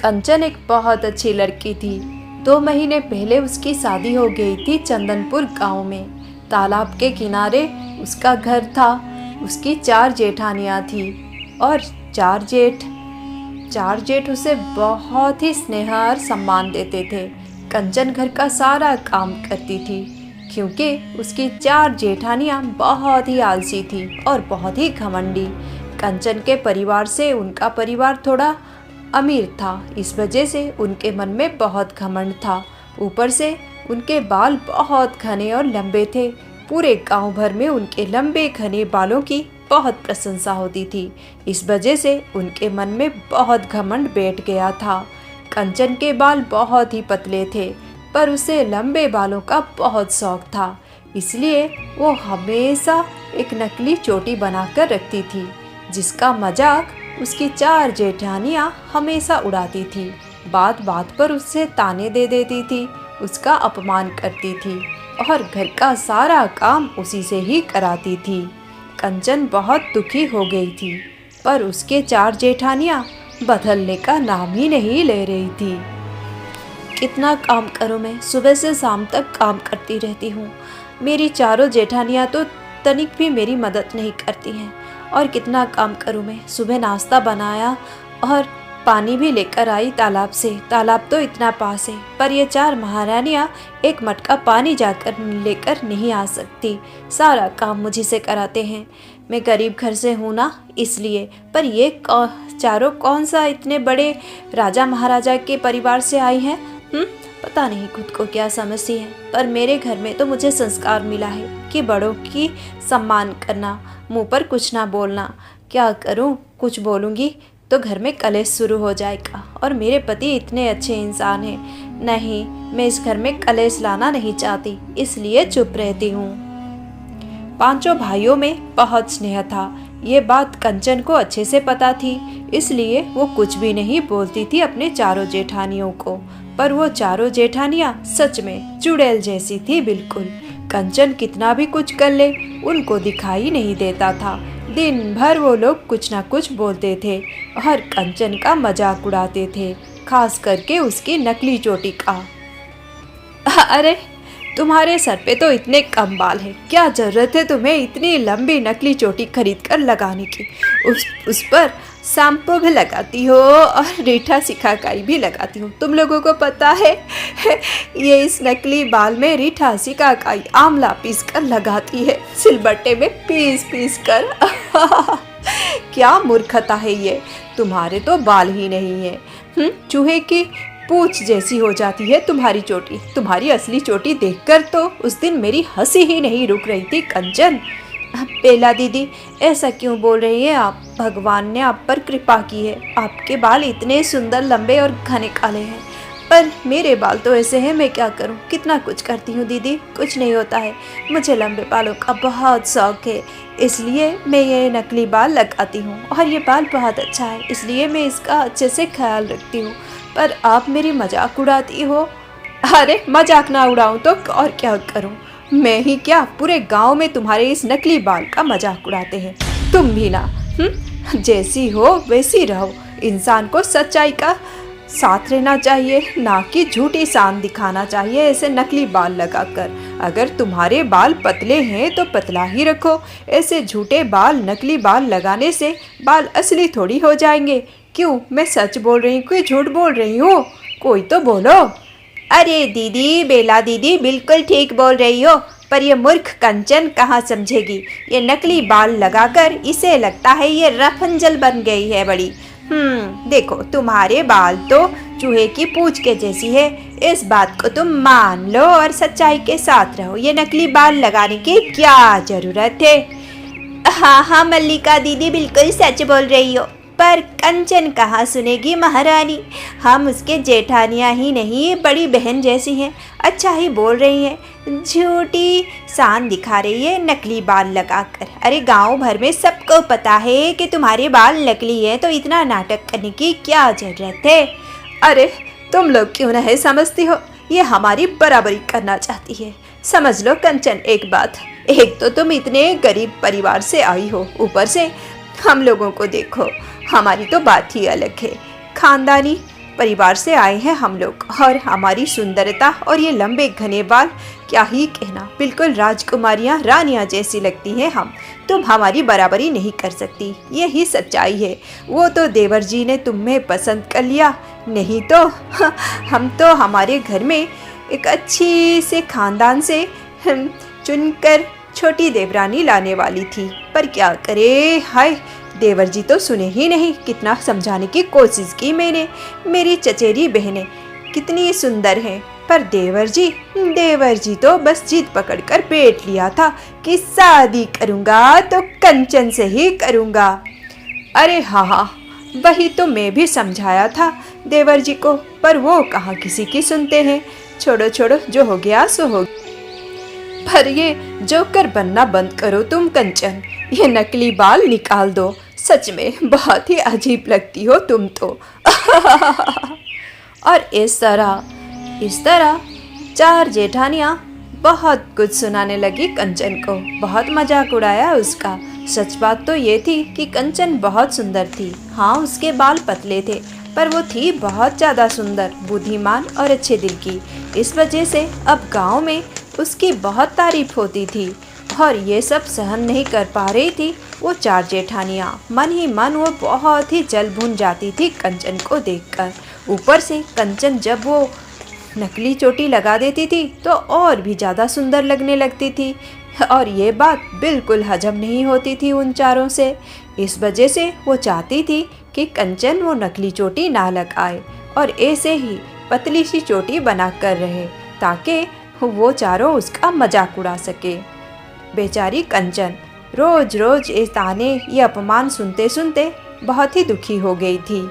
कंचन एक बहुत अच्छी लड़की थी। 2 महीने पहले उसकी शादी हो गई थी चंदनपुर गांव में। तालाब के किनारे उसका घर था। उसकी 4 जेठानियाँ थी और 4 जेठ उसे बहुत ही स्नेह और सम्मान देते थे। कंचन घर का सारा काम करती थी क्योंकि उसकी 4 जेठानियाँ बहुत ही आलसी थी और बहुत ही घमंडी। कंचन के परिवार से उनका परिवार थोड़ा अमीर था, इस वजह से उनके मन में बहुत घमंड था। ऊपर से उनके बाल बहुत घने और लंबे थे। पूरे गांव भर में उनके लंबे घने बालों की बहुत प्रशंसा होती थी। इस वजह से उनके मन में बहुत घमंड बैठ गया था। कंचन के बाल बहुत ही पतले थे, पर उसे लंबे बालों का बहुत शौक था। इसलिए वो हमेशा एक नकली चोटी बनाकर रखती थी, जिसका मजाक उसकी 4 जेठानियाँ हमेशा उड़ाती थी। बात बात पर उससे ताने दे देती थी, उसका अपमान करती थी और घर का सारा काम उसी से ही कराती थी। कंचन बहुत दुखी हो गई थी, पर उसके 4 जेठानियाँ बदलने का नाम ही नहीं ले रही थी। कितना काम करूँ मैं, सुबह से शाम तक काम करती रहती हूँ। मेरी चारों जेठानियाँ तो तनिक भी मेरी मदद नहीं करती हैं। और कितना काम करूँ मैं, सुबह नाश्ता बनाया और पानी भी लेकर आई तालाब से। तालाब तो इतना पास है, पर ये 4 महारानियाँ एक मटका पानी जाकर लेकर नहीं आ सकती। सारा काम मुझी से कराते हैं। मैं गरीब घर से हूँ ना, इसलिए। पर ये चारों कौन सा इतने बड़े राजा महाराजा के परिवार से आई हैं? पता नहीं खुद को क्या समझती है। पर मेरे घर में तो मुझे संस्कार मिला है कि बड़ों की सम्मान करना, मुंह पर कुछ ना बोलना। क्या करूं, कुछ बोलूंगी तो घर में कलेश शुरू हो जाएगा। और मेरे पति इतने अच्छे इंसान हैं। नहीं, मैं इस घर में कलेश लाना नहीं चाहती, इसलिए चुप रहती हूँ। 5 भाइयों में बहुत स्नेह था। ये बात कंचन को अच्छे से पता थी, इसलिए वो कुछ भी नहीं बोलती थी अपने चारों जेठानियों को। पर वो चारों जेठानियाँ सच में चुड़ैल जैसी थी बिल्कुल। कंचन कितना भी कुछ कर ले, उनको दिखाई नहीं देता था। दिन भर वो लोग कुछ ना कुछ बोलते थे और कंचन का मजाक उड़ाते थे, खास करके उसकी नकली चोटी का। अरे, तुम्हारे सर पे तो इतने कम बाल हैं, क्या जरूरत है तुम्हें इतनी लंबी नकली चोटी खरीद कर लगाने की? उस पर शैम्पू भी लगाती हो और रीठा सिकाकाई भी लगाती हो। तुम लोगों को पता है ये इस नकली बाल में रीठा सिकाकाई आंवला पीस कर लगाती है, सिलबट्टे में पीस कर। क्या मूर्खता है ये, तुम्हारे तो बाल ही नहीं है। चूहे की पूंछ जैसी हो जाती है तुम्हारी चोटी। तुम्हारी असली चोटी देखकर तो उस दिन मेरी हंसी ही नहीं रुक रही थी कंचन। बेला दीदी, ऐसा क्यों बोल रही है आप? भगवान ने आप पर कृपा की है, आपके बाल इतने सुंदर लंबे और घने काले हैं। पर मेरे बाल तो ऐसे हैं, मैं क्या करूं? कितना कुछ करती हूं दीदी, कुछ नहीं होता है। मुझे लंबे बालों का बहुत शौक है, इसलिए मैं ये नकली बाल लगाती हूं। और ये बाल बहुत अच्छा है, इसलिए मैं इसका अच्छे से ख्याल रखती हूँ। पर आप मेरी मजाक उड़ाती हो। अरे, मजाक ना उड़ाऊं तो और क्या करूं? मैं ही क्या, पूरे गांव में तुम्हारे इस नकली बाल का मजाक उड़ाते हैं। तुम भी ना, जैसी हो वैसी रहो। इंसान को सच्चाई का साथ रहना चाहिए, ना कि झूठी शान दिखाना चाहिए ऐसे नकली बाल लगाकर। अगर तुम्हारे बाल पतले हैं तो पतला ही रखो। ऐसे झूठे बाल, नकली बाल लगाने से बाल असली थोड़ी हो जाएंगे। क्यों, मैं सच बोल रही हूँ कि झूठ बोल रही हूँ? कोई तो बोलो। अरे दीदी, बेला दीदी बिल्कुल ठीक बोल रही हो, पर ये मूर्ख कंचन कहाँ समझेगी। ये नकली बाल लगाकर इसे लगता है ये रफंजल बन गई है बड़ी। देखो, तुम्हारे बाल तो चूहे की पूंछ के जैसी है। इस बात को तुम मान लो और सच्चाई के साथ रहो। ये नकली बाल लगाने की क्या जरूरत है? हाँ मल्लिका दीदी, बिल्कुल सच बोल रही हो। पर कंचन कहाँ सुनेगी महारानी। हम उसके जेठानियाँ ही नहीं, बड़ी बहन जैसी हैं। अच्छा ही बोल रही हैं, झूठी शान दिखा रही है नकली बाल लगाकर। अरे, गांव भर में सबको पता है कि तुम्हारे बाल नकली है, तो इतना नाटक करने की क्या जरूरत है? अरे, तुम लोग क्यों नहीं समझती हो, ये हमारी बराबरी करना चाहती है। समझ लो कंचन एक बात, एक तो तुम इतने गरीब परिवार से आई हो, ऊपर से हम लोगों को देखो, हमारी तो बात ही अलग है। खानदानी परिवार से आए हैं हम लोग, और हमारी सुंदरता और ये लंबे घने बाल, क्या ही कहना, बिल्कुल राजकुमारियाँ रानियाँ जैसी लगती हैं हम। तुम हमारी बराबरी नहीं कर सकती, यही सच्चाई है। वो तो देवर जी ने तुम्हें पसंद कर लिया, नहीं तो हम तो हमारे घर में एक अच्छी से खानदान से चुनकर छोटी देवरानी लाने वाली थी, पर क्या करे, हाय देवर जी तो सुने ही नहीं। कितना समझाने की कोशिश की मैंने, मेरी चचेरी बहनें कितनी सुंदर हैं, पर देवर जी तो बस जिद पकड़कर बैठ लिया था कि शादी करूँगा तो कंचन से ही करूँगा। अरे हाँ, वही तो मैं भी समझाया था देवर जी को, पर वो कहाँ किसी की सुनते हैं। छोड़ो छोड़ो, जो हो गया सो हो गया। पर ये जोकर बनना बंद करो तुम कंचन, ये नकली बाल निकाल दो, सच में बहुत ही अजीब लगती हो तुम तो। और इस तरह चार जेठानियाँ बहुत कुछ सुनाने लगी कंचन को, बहुत मजाक उड़ाया उसका। सच बात तो ये थी कि कंचन बहुत सुंदर थी। हाँ, उसके बाल पतले थे, पर वो थी बहुत ज़्यादा सुंदर, बुद्धिमान और अच्छे दिल की। इस वजह से अब गांव में उसकी बहुत तारीफ होती थी, और ये सब सहन नहीं कर पा रही थी वो चार जेठानियाँ। मन ही मन वो बहुत ही जल भून जाती थी कंचन को देखकर। ऊपर से कंचन जब वो नकली चोटी लगा देती थी तो और भी ज़्यादा सुंदर लगने लगती थी, और ये बात बिल्कुल हजम नहीं होती थी उन चारों से। इस वजह से वो चाहती थी कि कंचन वो नकली चोटी ना लगाए और ऐसे ही पतली सी चोटी बना कर रहे, ताकि वो चारों उसका मजाक उड़ा सके। बेचारी कंचन रोज रोज ये ताने, ये अपमान सुनते सुनते बहुत ही दुखी हो गई थी।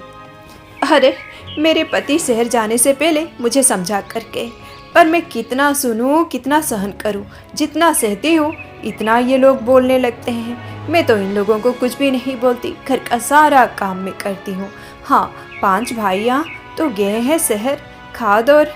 अरे मेरे पति शहर जाने से पहले मुझे समझा करके, पर मैं कितना सुनूं, कितना सहन करूं। जितना सहती हूँ इतना ये लोग बोलने लगते हैं। मैं तो इन लोगों को कुछ भी नहीं बोलती, घर का सारा काम मैं करती हूँ। हाँ, 5 भाइयाँ तो गए हैं शहर खाद और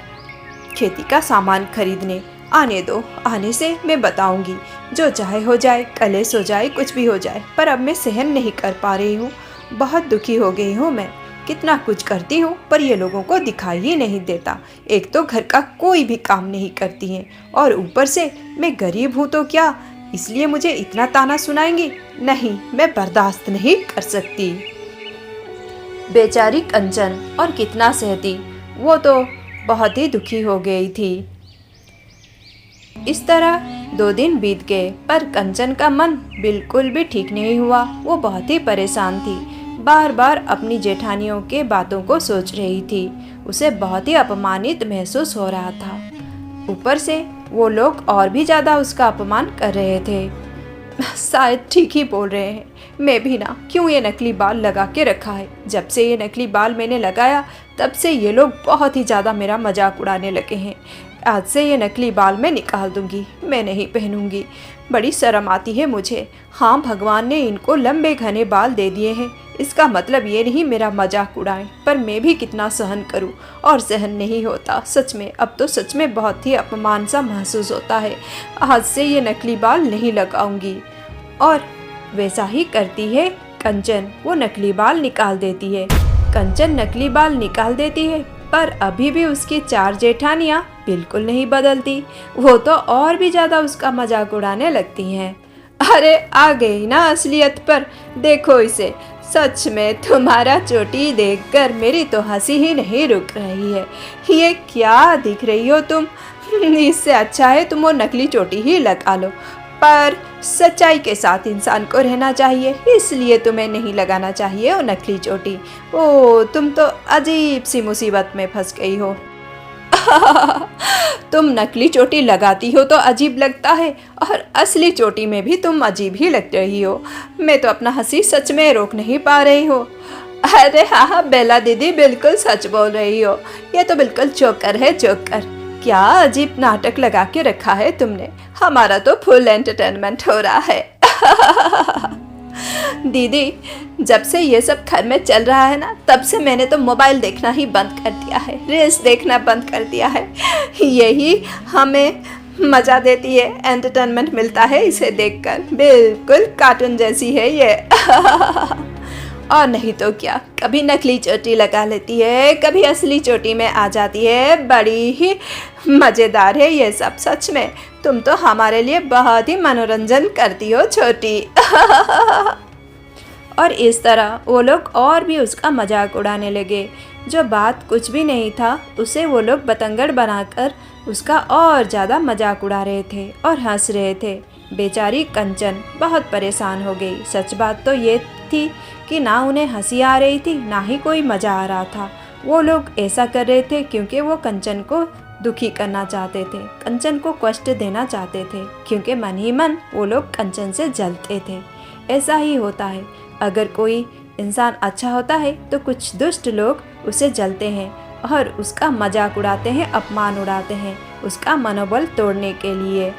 खेती का सामान खरीदने। आने दो, आने से मैं बताऊंगी, जो चाहे हो जाए, कलेश हो जाए, कुछ भी हो जाए, पर अब मैं सहन नहीं कर पा रही हूँ। बहुत दुखी हो गई हूँ मैं। कितना कुछ करती हूँ पर ये लोगों को दिखाई ही नहीं देता। एक तो घर का कोई भी काम नहीं करती हैं, और ऊपर से मैं गरीब हूँ तो क्या, इसलिए मुझे इतना ताना सुनाएंगी? नहीं, मैं बर्दाश्त नहीं कर सकती। बेचारी कंचन और कितना सहती, वो तो बहुत ही दुखी हो गई थी। इस तरह 2 दिन बीत गए, पर कंचन का मन बिल्कुल भी ठीक नहीं हुआ। वो बहुत ही परेशान थी, बार बार अपनी जेठानियों के बातों को सोच रही थी। उसे बहुत ही अपमानित महसूस हो रहा था। ऊपर से वो लोग और भी ज़्यादा उसका अपमान कर रहे थे। शायद ठीक ही बोल रहे हैं, मैं भी ना क्यों ये नकली बाल लगा के रखा है। जब से ये नकली बाल मैंने लगाया तब से ये लोग बहुत ही ज़्यादा मेरा मजाक उड़ाने लगे हैं। आज से ये नकली बाल मैं निकाल दूंगी, मैं नहीं पहनूंगी। बड़ी शर्म आती है मुझे। हाँ, भगवान ने इनको लंबे घने बाल दे दिए हैं, इसका मतलब ये नहीं मेरा मजाक उड़ाएं, पर मैं भी कितना सहन करूं, और सहन नहीं होता सच में। अब तो सच में बहुत ही अपमान सा महसूस होता है। आज से ये नकली बाल नहीं लगाऊंगी। और वैसा ही करती है कंचन, वो नकली बाल निकाल देती है। कंचन नकली बाल निकाल देती है, पर अभी भी उसकी 4 जेठानियाँ बिल्कुल नहीं बदलती। वो तो और भी ज़्यादा उसका मजाक उड़ाने लगती हैं। अरे आ गई ना असलियत पर, देखो इसे। सच में तुम्हारा चोटी देखकर मेरी तो हंसी ही नहीं रुक रही है। ये क्या दिख रही हो तुम? इससे अच्छा है तुम वो नकली चोटी ही लगा लो, पर सच्चाई के साथ इंसान को रहना चाहिए, इसलिए तुम्हें नहीं लगाना चाहिए वो नकली चोटी। ओ, तुम तो अजीब सी मुसीबत में फंस गई हो। तुम नकली चोटी लगाती हो तो अजीब लगता है, और असली चोटी में भी तुम अजीब ही लग रही हो। मैं तो अपना हंसी सच में रोक नहीं पा रही हो। अरे हाँ बेला दीदी, बिल्कुल सच बोल रही हो। ये तो बिल्कुल जोकर है, जोकर। क्या अजीब नाटक लगा के रखा है तुमने। हमारा तो फुल एंटरटेनमेंट हो रहा है। दीदी, जब से ये सब घर में चल रहा है ना, तब से मैंने तो मोबाइल देखना ही बंद कर दिया है, रील्स देखना बंद कर दिया है। यही हमें मज़ा देती है, एंटरटेनमेंट मिलता है इसे देखकर। बिल्कुल कार्टून जैसी है ये। और नहीं तो क्या, कभी नकली चोटी लगा लेती है, कभी असली चोटी में आ जाती है। बड़ी ही मज़ेदार है ये सब, सच में तुम तो हमारे लिए बहुत ही मनोरंजन करती हो छोटी। और इस तरह वो लोग और भी उसका मजाक उड़ाने लगे। जो बात कुछ भी नहीं था उसे वो लोग बतंगड़ बनाकर उसका और ज़्यादा मजाक उड़ा रहे थे और हंस रहे थे। बेचारी कंचन बहुत परेशान हो गई। सच बात तो ये थी कि ना उन्हें हंसी आ रही थी ना ही कोई मज़ा आ रहा था। वो लोग ऐसा कर रहे थे क्योंकि वो कंचन को दुखी करना चाहते थे, कंचन को कष्ट देना चाहते थे, क्योंकि मन ही मन वो लोग कंचन से जलते थे। ऐसा ही होता है, अगर कोई इंसान अच्छा होता है तो कुछ दुष्ट लोग उसे जलते हैं और उसका मजाक उड़ाते हैं, अपमान उड़ाते हैं, उसका मनोबल तोड़ने के लिए।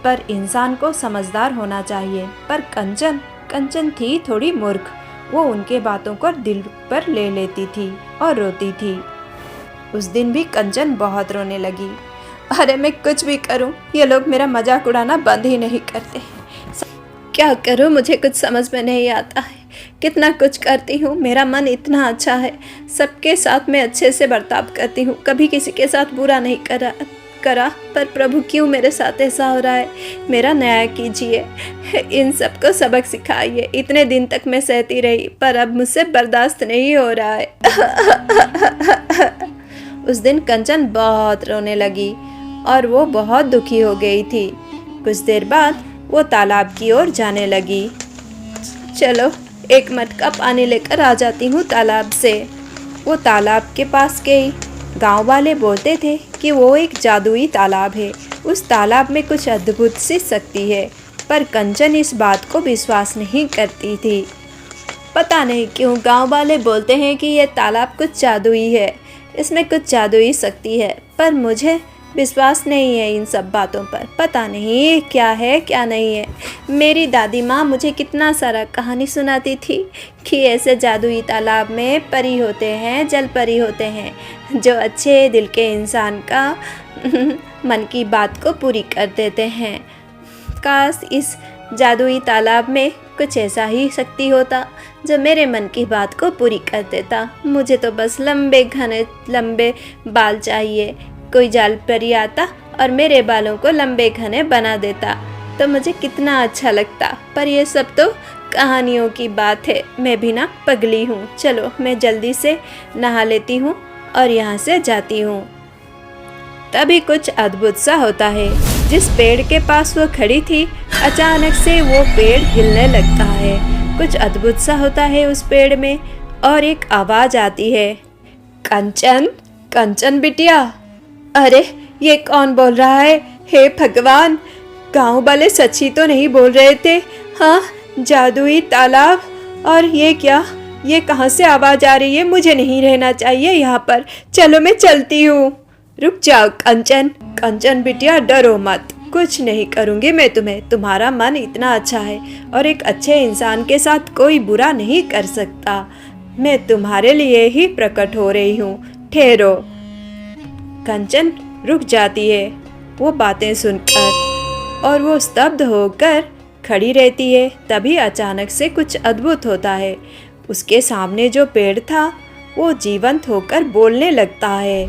पर इंसान को समझदार होना चाहिए। पर कंचन थी थोड़ी मूर्ख। वो उनके बातों को दिल पर ले लेती थी और रोती थी। उस दिन भी कंचन बहुत रोने लगी। अरे मैं कुछ भी करूं, ये लोग मेरा मजाक उड़ाना बंद ही नहीं करते। क्या करूं, मुझे कुछ समझ में नहीं आता है। कितना कुछ करती हूँ, मेरा मन इतना अच्छा है, सबके साथ मैं अच्छे से बर्ताव करती हूँ, कभी किसी के साथ बुरा नहीं करा। पर प्रभु क्यों मेरे साथ ऐसा हो रहा है? मेरा न्याय कीजिए, इन सबको सबक सिखाइए। इतने दिन तक मैं सहती रही, पर अब मुझसे बर्दाश्त नहीं हो रहा है। उस दिन कंचन बहुत रोने लगी और वो बहुत दुखी हो गई थी। कुछ देर बाद वो तालाब की ओर जाने लगी। चलो एक मटका पानी लेकर आ जाती हूँ तालाब से। वो तालाब के पास गई। गांव वाले बोलते थे कि वो एक जादुई तालाब है, उस तालाब में कुछ अद्भुत सी शक्ति है। पर कंचन इस बात को विश्वास नहीं करती थी। पता नहीं क्यों गांव वाले बोलते हैं कि यह तालाब कुछ जादुई है, इसमें कुछ जादुई शक्ति है, पर मुझे विश्वास नहीं है इन सब बातों पर। पता नहीं क्या है क्या नहीं है। मेरी दादी माँ मुझे कितना सारा कहानी सुनाती थी कि ऐसे जादुई तालाब में परी होते हैं, जल परी होते हैं, जो अच्छे दिल के इंसान का मन की बात को पूरी कर देते हैं। काश इस जादुई तालाब में कुछ ऐसा ही शक्ति होता जो मेरे मन की बात को पूरी कर देता। मुझे तो बस लंबे घने लंबे बाल चाहिए। कोई जाल परी आता और मेरे बालों को लंबे घने बना देता तो मुझे कितना अच्छा लगता। पर ये सब तो कहानियों की बात है, मैं भी ना पगली हूँ। चलो मैं जल्दी से नहा लेती हूँ और यहाँ से जाती हूँ। तभी कुछ अद्भुत सा होता है। जिस पेड़ के पास वो खड़ी थी, अचानक से वो पेड़ हिलने लगता है। कुछ अद्भुत सा होता है उस पेड़ में और एक आवाज़ आती है, कंचन, कंचन बिटिया। अरे ये कौन बोल रहा है? हे भगवान, गांव वाले सच ही तो नहीं बोल रहे थे? हाँ, जादुई तालाब। और ये क्या, ये कहाँ से आवाज़ आ रही है? मुझे नहीं रहना चाहिए यहाँ पर। चलो मैं चलती हूँ। रुक जाओ कंचन, कंचन बिटिया डरो मत, कुछ नहीं करूँगी मैं तुम्हें। तुम्हारा मन इतना अच्छा है और एक अच्छे इंसान के साथ कोई बुरा नहीं कर सकता। मैं तुम्हारे लिए ही प्रकट हो रही हूँ, ठहरो। कंचन रुक जाती है वो बातें सुनकर और वो स्तब्ध होकर खड़ी रहती है। तभी अचानक से कुछ अद्भुत होता है। उसके सामने जो पेड़ था वो जीवंत होकर बोलने लगता है,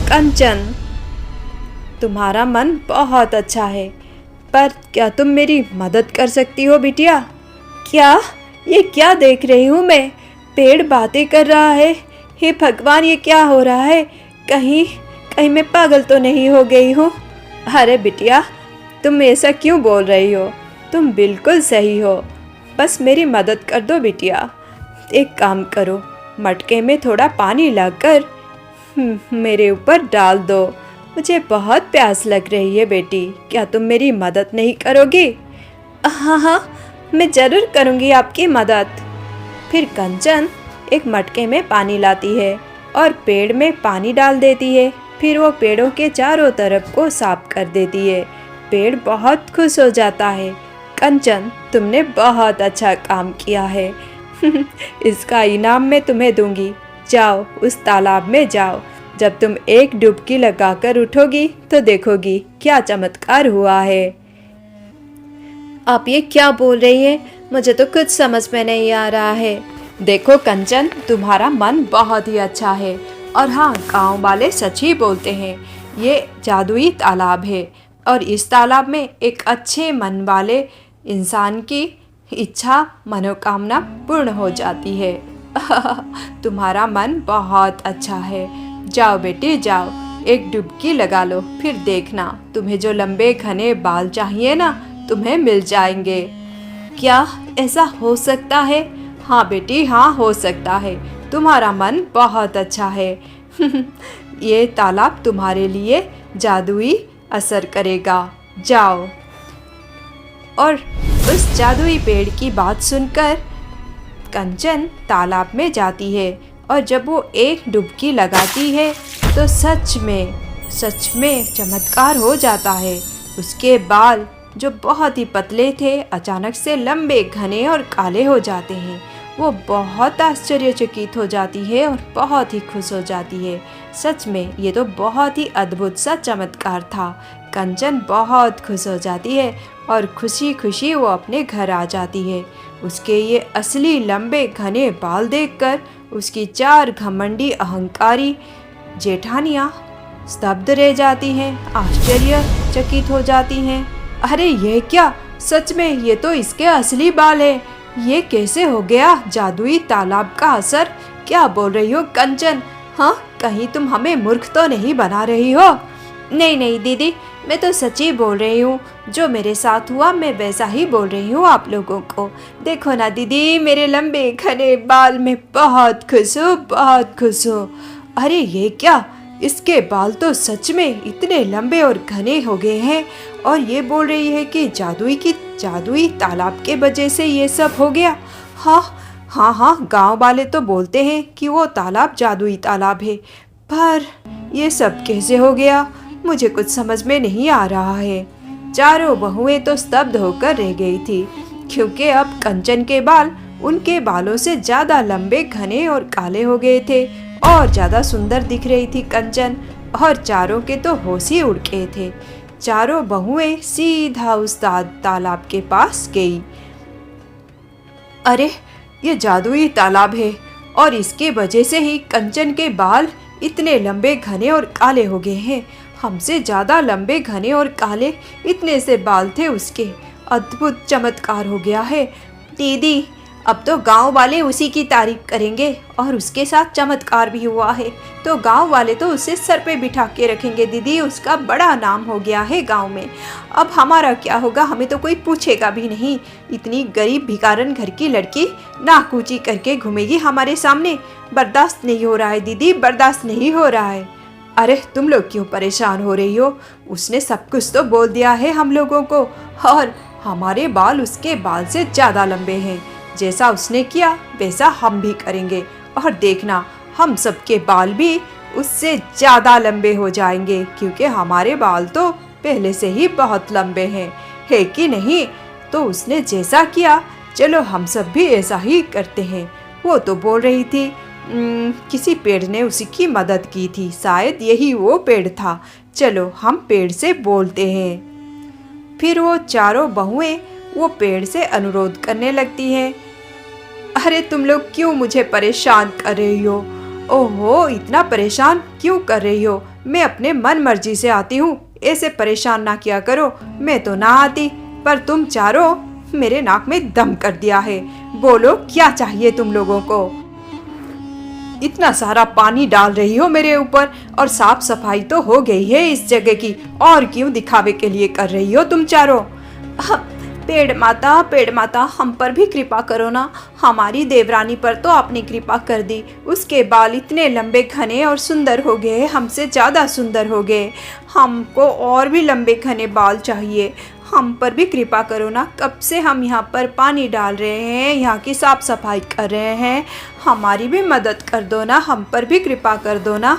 कंचन, तुम्हारा मन बहुत अच्छा है, पर क्या तुम मेरी मदद कर सकती हो बिटिया? क्या, ये क्या देख रही हूँ मैं? पेड़ बातें कर रहा है। हे भगवान, ये क्या हो रहा है? कहीं मैं पागल तो नहीं हो गई हूँ? अरे बिटिया, तुम ऐसा क्यों बोल रही हो? तुम बिल्कुल सही हो, बस मेरी मदद कर दो बिटिया। एक काम करो, मटके में थोड़ा पानी लाकर मेरे ऊपर डाल दो। मुझे बहुत प्यास लग रही है बेटी, क्या तुम मेरी मदद नहीं करोगी? हाँ हाँ, मैं ज़रूर करूँगी आपकी मदद। फिर कंचन एक मटके में पानी लाती है और पेड़ में पानी डाल देती है। फिर वो पेड़ों के चारों तरफ को साफ कर देती है। पेड़ बहुत खुश हो जाता है। कंचन, तुमने बहुत अच्छा काम किया है। इसका इनाम मैं तुम्हें दूंगी। जाओ उस तालाब में जाओ। जब तुम एक डुबकी लगाकर उठोगी तो देखोगी क्या चमत्कार हुआ है। आप ये क्या बोल रही हैं? मुझे तो कुछ समझ में नहीं आ रहा है। देखो कंचन, तुम्हारा मन बहुत ही अच्छा है। और हाँ, गांव वाले सच ही बोलते हैं, ये जादुई तालाब है और इस तालाब में एक अच्छे मन वाले इंसान की इच्छा मनोकामना पूर्ण हो जाती है। तुम्हारा मन बहुत अच्छा है। जाओ बेटी जाओ, एक डुबकी लगा लो, फिर देखना तुम्हें जो लंबे घने बाल चाहिए ना, तुम्हें मिल जाएंगे। क्या ऐसा हो सकता है? हाँ बेटी, हाँ हो सकता है। तुम्हारा मन बहुत अच्छा है। ये तालाब तुम्हारे लिए जादुई असर करेगा। जाओ। और उस जादुई पेड़ की बात सुनकर कंचन तालाब में जाती है और जब वो एक डुबकी लगाती है तो सच में चमत्कार हो जाता है। उसके बाल जो बहुत ही पतले थे अचानक से लंबे घने और काले हो जाते हैं। वो बहुत आश्चर्यचकित हो जाती है और बहुत ही खुश हो जाती है। सच में ये तो बहुत ही अद्भुत सा चमत्कार था। कंचन बहुत खुश हो जाती है और खुशी खुशी वो अपने घर आ जाती है। उसके ये असली लंबे घने बाल देखकर उसकी 4 घमंडी अहंकारी जेठानियाँ स्तब्ध रह जाती हैं, आश्चर्यचकित हो जाती हैं। अरे ये क्या, सच में ये तो इसके असली बाल है। ये कैसे हो गया? जादुई तालाब का असर। क्या बोल रही हो कंचन? हाँ, कहीं तुम हमें मूर्ख तो नहीं बना रही हो? नहीं नहीं दीदी, मैं तो सच्ची बोल रही हूँ। जो मेरे साथ हुआ मैं वैसा ही बोल रही हूँ आप लोगों को। देखो ना दीदी, मेरे लंबे घने बाल में बहुत खुश हूँ, बहुत खुश हूँ। अरे ये क्या, इसके बाल तो सच में इतने लंबे और घने हो गए हैं और ये बोल रही है कि जादुई तालाब के वजह से ये सब हो गया। हाँ, गांव वाले तो बोलते हैं कि वो तालाब जादुई तालाब है, पर ये सब कैसे हो गया मुझे कुछ समझ में नहीं आ रहा है। चारों बहुएं तो स्तब्ध होकर रह गई थी, क्योंकि अब कंचन के बाल उनके बालों से ज़्यादा लंबे घने और काले हो गए थे और ज़्यादा सुंदर दिख रही थी कंचन। और चारों के तो होश ही उड़ गए थे। चारों बहुएं सीधा उस तालाब के पास गई। अरे ये जादुई तालाब है और इसके वजह से ही कंचन के बाल इतने लंबे घने और काले हो गए हैं। हमसे ज़्यादा लंबे घने और काले इतने से बाल थे उसके। अद्भुत चमत्कार हो गया है दीदी। अब तो गांव वाले उसी की तारीफ करेंगे और उसके साथ चमत्कार भी हुआ है तो गांव वाले तो उसे सर पे बिठा के रखेंगे दीदी। उसका बड़ा नाम हो गया है गांव में। अब हमारा क्या होगा? हमें तो कोई पूछेगा भी नहीं। इतनी गरीब भिखारन घर की लड़की नाक ऊंची करके घूमेगी हमारे सामने। बर्दाश्त नहीं हो रहा है दीदी, बर्दाश्त नहीं हो रहा है। अरे तुम लोग क्यों परेशान हो रही हो? उसने सब कुछ तो बोल दिया है हम लोगों को और हमारे बाल उसके बाल से ज़्यादा लंबे हैं। जैसा उसने किया वैसा हम भी करेंगे और देखना हम सबके बाल भी उससे ज़्यादा लंबे हो जाएंगे, क्योंकि हमारे बाल तो पहले से ही बहुत लंबे हैं, है कि नहीं? तो उसने जैसा किया, चलो हम सब भी ऐसा ही करते हैं। वो तो बोल रही थी किसी पेड़ ने उसी की मदद की थी, शायद यही वो पेड़ था। चलो हम पेड़ से बोलते हैं। फिर वो चारों बहुएं वो पेड़ से अनुरोध करने लगती हैं। अरे तुम लोग क्यों मुझे परेशान कर रही हो? ओहो, इतना परेशान क्यों कर रही हो? मैं अपने मन मर्जी से आती हूँ, ऐसे परेशान ना किया करो। मैं तो ना आती, पर तुम चारों मेरे नाक में दम कर दिया है। बोलो क्या चाहिए तुम लोगों को? इतना सारा पानी डाल रही हो मेरे ऊपर और साफ सफाई तो हो गई है इस जगह की, और क्यों दिखावे के लिए कर रही हो तुम चारों? पेड़ माता हम पर भी कृपा करो ना। हमारी देवरानी पर तो आपने कृपा कर दी। उसके बाल इतने लंबे घने और सुंदर हो गए, हमसे ज़्यादा सुंदर हो गए। हमको और भी लंबे घने बाल चाहिए। हम पर भी कृपा करो ना। कब से हम यहाँ पर पानी डाल रहे हैं, यहाँ की साफ़ सफाई कर रहे हैं। हमारी भी मदद कर दो ना, हम पर भी कृपा कर दो ना।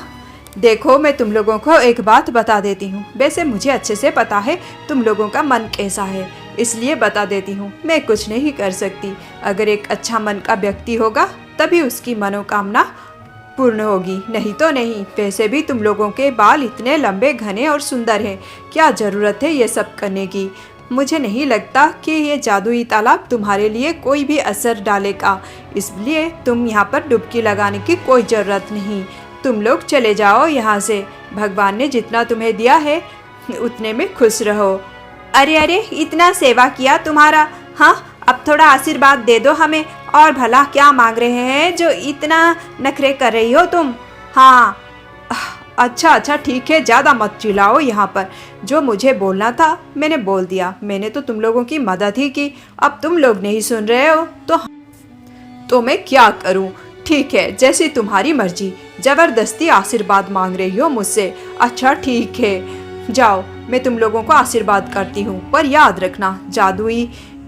देखो मैं तुम लोगों को एक बात बता देती हूँ। वैसे मुझे अच्छे से पता है तुम लोगों का मन कैसा है, इसलिए बता देती हूँ। मैं कुछ नहीं कर सकती। अगर एक अच्छा मन का व्यक्ति होगा तभी उसकी मनोकामना पूर्ण होगी, नहीं तो नहीं। वैसे भी तुम लोगों के बाल इतने लंबे घने और सुंदर हैं, क्या ज़रूरत है ये सब करने की? मुझे नहीं लगता कि ये जादुई तालाब तुम्हारे लिए कोई भी असर डालेगा, इसलिए तुम यहाँ पर डुबकी लगाने की कोई ज़रूरत नहीं। तुम लोग चले जाओ यहाँ से। भगवान ने जितना तुम्हें दिया है उतने में खुश रहो। अरे अरे, इतना सेवा किया तुम्हारा, हाँ अब थोड़ा आशीर्वाद दे दो हमें। और भला क्या मांग रहे हैं जो इतना नखरे कर रही हो तुम? हाँ अच्छा ठीक है, ज़्यादा मत चिल्लाओ यहाँ पर। जो मुझे बोलना था मैंने बोल दिया। मैंने तो तुम लोगों की मदद ही की, अब तुम लोग नहीं सुन रहे हो तो मैं क्या करूँ? ठीक है, जैसी तुम्हारी मर्जी। ज़बरदस्ती आशीर्वाद मांग रही हो मुझसे? अच्छा ठीक है, जाओ, मैं तुम लोगों को आशीर्वाद करती हूँ। पर याद रखना, जादुई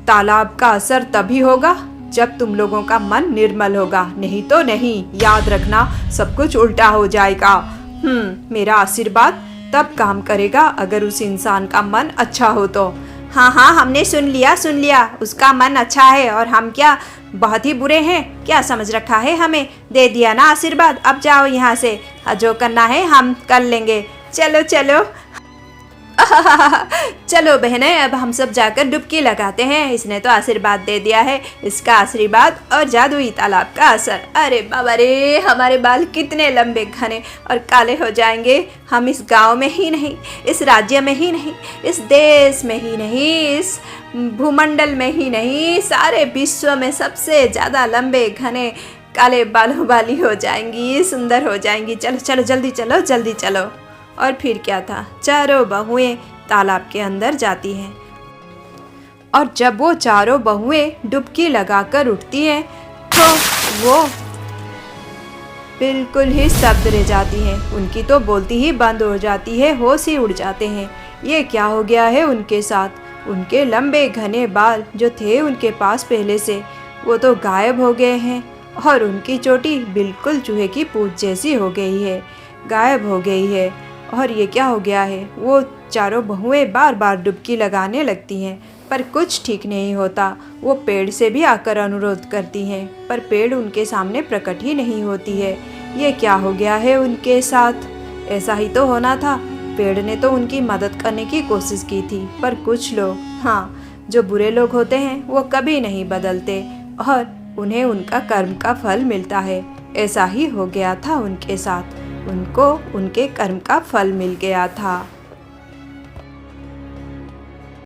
तालाब का असर तभी होगा जब तुम लोगों का मन निर्मल होगा, नहीं तो नहीं। याद रखना, सब कुछ उल्टा हो जाएगा। मेरा आशीर्वाद तब काम करेगा अगर उस इंसान का मन अच्छा हो तो। हाँ, हमने सुन लिया, उसका मन अच्छा है और हम क्या बहुत ही बुरे हैं? क्या समझ रखा है हमें? दे दिया ना आशीर्वाद, अब जाओ यहाँ से। जो करना है हम कर लेंगे। चलो चलो बहनें, अब हम सब जाकर डुबकी लगाते हैं। इसने तो आशीर्वाद दे दिया है, इसका आशीर्वाद और जादुई तालाब का असर। अरे बाबा रे, हमारे बाल कितने लंबे घने और काले हो जाएंगे। हम इस गांव में ही नहीं, इस राज्य में ही नहीं, इस देश में ही नहीं, इस भूमंडल में ही नहीं, सारे विश्व में सबसे ज़्यादा लंबे घने काले बालों वाली हो जाएंगी, सुंदर हो जाएंगी। चलो जल्दी चलो। और फिर क्या था, चारों बहुएं तालाब के अंदर जाती हैं और जब वो चारों बहुएं डुबकी लगाकर उठती हैं तो वो बिल्कुल ही स्तब्ध रह जाती हैं। उनकी तो बोलती ही बंद हो जाती है, होश ही उड़ जाते हैं। ये क्या हो गया है उनके साथ? उनके लंबे घने बाल जो थे उनके पास पहले से, वो तो गायब हो गए हैं और उनकी चोटी बिल्कुल चूहे की पूंछ जैसी हो गई है, गायब हो गई है। और ये क्या हो गया है? वो चारों बहुएं बार बार डुबकी लगाने लगती हैं पर कुछ ठीक नहीं होता। वो पेड़ से भी आकर अनुरोध करती हैं पर पेड़ उनके सामने प्रकट ही नहीं होती है। ये क्या हो गया है उनके साथ? ऐसा ही तो होना था। पेड़ ने तो उनकी मदद करने की कोशिश की थी पर कुछ लोग, हाँ, जो बुरे लोग होते हैं वो कभी नहीं बदलते और उन्हें उनका कर्म का फल मिलता है। ऐसा ही हो गया था उनके साथ, उनको उनके कर्म का फल मिल गया था।